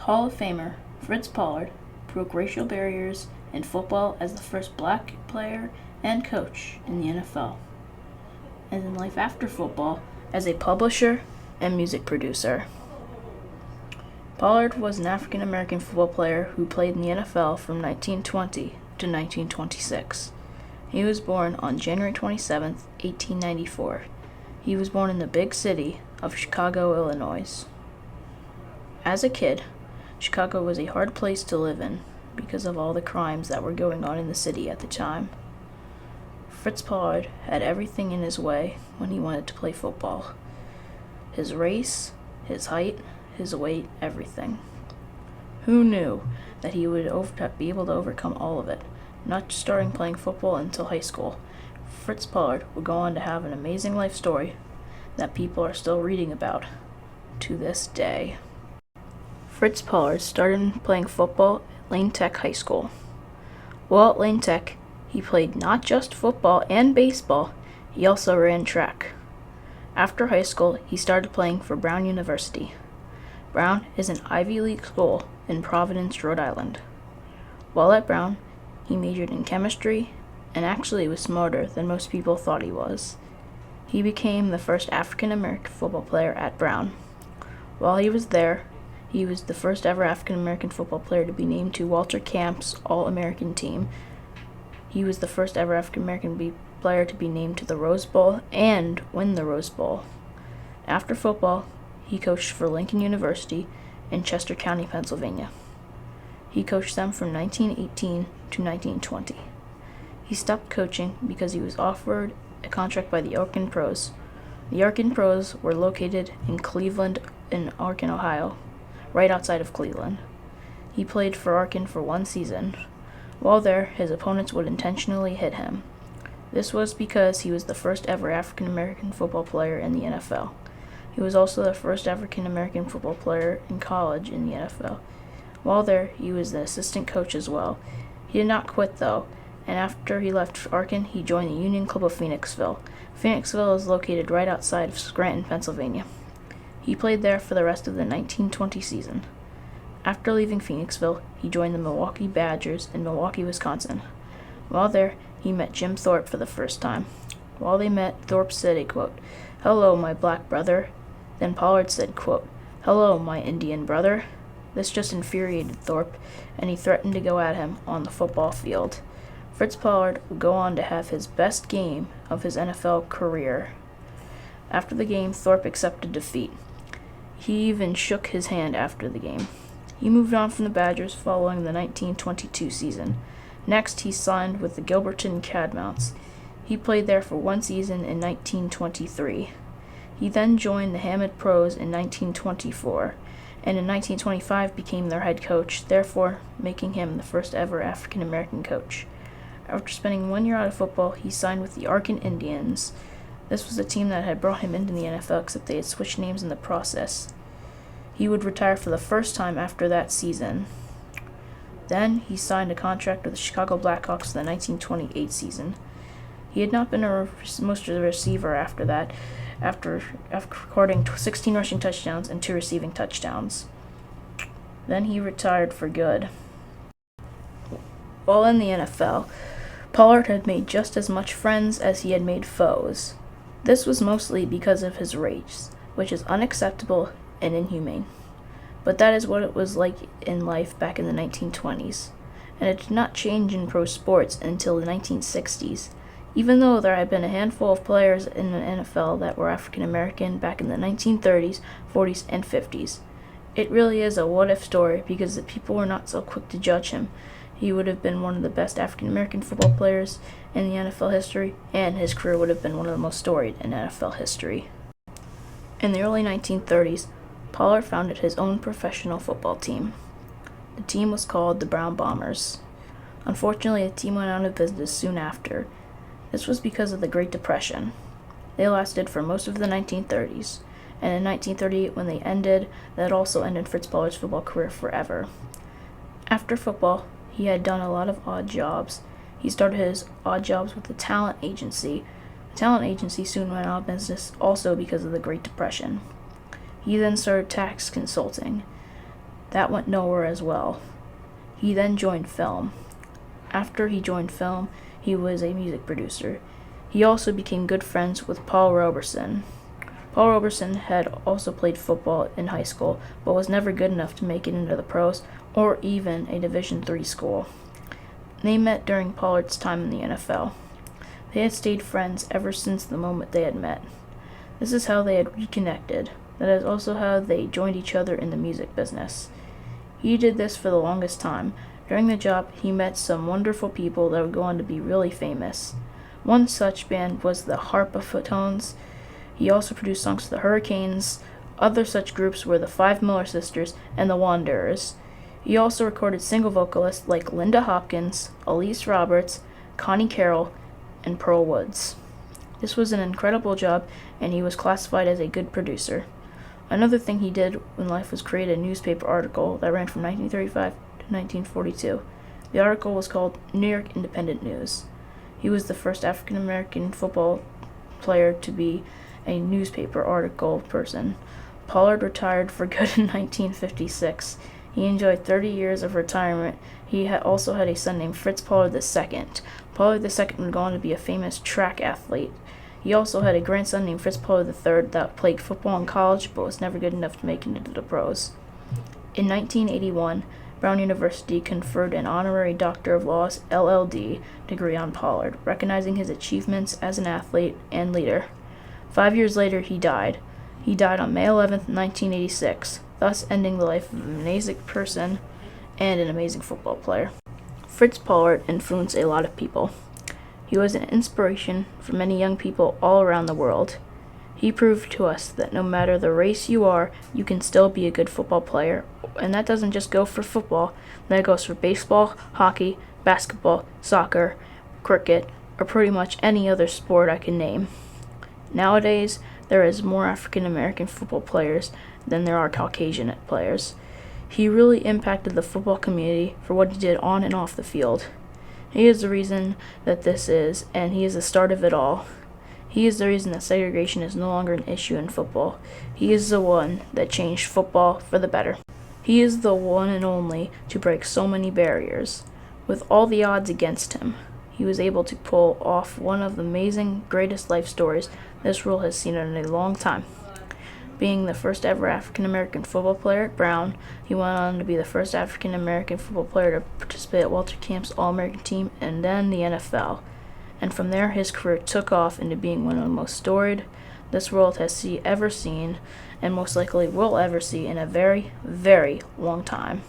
Hall of Famer Fritz Pollard broke racial barriers in football as the first black player and coach in the NFL, and in life after football as a publisher and music producer. Pollard was an African American football player who played in the NFL from 1920 to 1926. He was born on January 27, 1894. He was born in the big city of Chicago, Illinois. As a kid, Chicago was a hard place to live in because of all the crimes that were going on in the city at the time. Fritz Pollard had everything in his way when he wanted to play football. His race, his height, his weight, everything. Who knew that he would be able to overcome all of it, not starting playing football until high school? Fritz Pollard would go on to have an amazing life story that people are still reading about to this day. Fritz Pollard started playing football at Lane Tech High School. While at Lane Tech, he played not just football and baseball, he also ran track. After high school, he started playing for Brown University. Brown is an Ivy League school in Providence, Rhode Island. While at Brown, he majored in chemistry and actually was smarter than most people thought he was. He became the first African American football player at Brown. While he was there, he was the first ever African American football player to be named to Walter Camp's All-American team. He was the first ever African American player to be named to the Rose Bowl and win the Rose Bowl. After football, he coached for Lincoln University in Chester County, Pennsylvania. He coached them from 1918 to 1920. He stopped coaching because he was offered a contract by the Arkin Pros. The Arkin Pros were located in Cleveland in Arkin, Ohio, right outside of Cleveland. He played for Arkin for one season. While there, his opponents would intentionally hit him. This was because he was the first ever African American football player in the NFL. He was also the first African American football player in college in the NFL. While there, he was the assistant coach as well. He did not quit though, and after he left Arkin, he joined the Union Club of Phoenixville. Phoenixville is located right outside of Scranton, Pennsylvania. He played there for the rest of the 1920 season. After leaving Phoenixville, he joined the Milwaukee Badgers in Milwaukee, Wisconsin. While there, he met Jim Thorpe for the first time. While they met, Thorpe said a quote, "Hello, my black brother." Then Pollard said, quote, "Hello, my Indian brother." This just infuriated Thorpe, and he threatened to go at him on the football field. Fritz Pollard would go on to have his best game of his NFL career. After the game, Thorpe accepted defeat. He even shook his hand after the game. He moved on from the Badgers following the 1922 season. Next, he signed with the Gilberton Cadmounts. He played there for one season in 1923. He then joined the Hammond Pros in 1924, and in 1925 became their head coach, therefore making him the first ever African American coach. After spending 1 year out of football, he signed with the Arkin Indians. This was the team that had brought him into the NFL, except they had switched names in the process. He would retire for the first time after that season. Then he signed a contract with the Chicago Blackhawks for the 1928 season. He had not been most of the receiver after that, after recording 16 rushing touchdowns and 2 receiving touchdowns. Then he retired for good. While in the NFL, Pollard had made just as much friends as he had made foes. This was mostly because of his race, which is unacceptable and inhumane. But that is what it was like in life back in the 1920s, and it did not change in pro sports until the 1960s. Even though there had been a handful of players in the NFL that were African American back in the 1930s, 40s, and 50s. It really is a what-if story because the people were not so quick to judge him. He would have been one of the best African American football players in the NFL history, and his career would have been one of the most storied in NFL history. In the early 1930s, Pollard founded his own professional football team. The team was called the Brown Bombers. Unfortunately, the team went out of business soon after. This was because of the Great Depression. They lasted for most of the 1930s, and in 1938, when they ended, that also ended Fritz Pollard's football career forever. After football, he had done a lot of odd jobs. He started his odd jobs with the talent agency. The talent agency soon went out of business also because of the Great Depression. He then started tax consulting. that went nowhere as well. He then joined film. After he joined film, he was a music producer. He also became good friends with Paul Robeson. Paul Robeson had also played football in high school, but was never good enough to make it into the pros or even a Division III school. They met during Pollard's time in the NFL. They had stayed friends ever since the moment they had met. This is how they had reconnected. That is also how they joined each other in the music business. He did this for the longest time. During the job, he met some wonderful people that would go on to be really famous. One such band was the Harpatones. He also produced songs for the Hurricanes. Other such groups were the Five Miller Sisters and the Wanderers. He also recorded single vocalists like Linda Hopkins, Elise Roberts, Connie Carroll, and Pearl Woods. This was an incredible job, and he was classified as a good producer. Another thing he did in life was create a newspaper article that ran from 1935 to 1942. The article was called New York Independent News. He was the first African American football player to be a newspaper article person. Pollard retired for good in 1956. He enjoyed 30 years of retirement. He also had a son named Fritz Pollard II. Pollard II would go on to be a famous track athlete. He also had a grandson named Fritz Pollard III that played football in college but was never good enough to make it into the pros. In 1981, Brown University conferred an honorary Doctor of Laws (LLD) degree on Pollard, recognizing his achievements as an athlete and leader. 5 years later, he died. He died on May 11, 1986, thus ending the life of an amazing person and an amazing football player. Fritz Pollard influenced a lot of people. He was an inspiration for many young people all around the world. He proved to us that no matter the race you are, you can still be a good football player. And that doesn't just go for football, that goes for baseball, hockey, basketball, soccer, cricket, or pretty much any other sport I can name. Nowadays, there is more African American football players than there are Caucasian players. He really impacted the football community for what he did on and off the field. He is the reason that this is, and he is the start of it all. He is the reason that segregation is no longer an issue in football. He is the one that changed football for the better. He is the one and only to break so many barriers. With all the odds against him, he was able to pull off one of the amazing, greatest life stories this world has seen in a long time. Being the first ever African American football player at Brown, he went on to be the first African American football player to participate at Walter Camp's All-American team and then the NFL. And from there, his career took off into being one of the most storied this world has ever seen, and most likely will ever see in a very, very long time.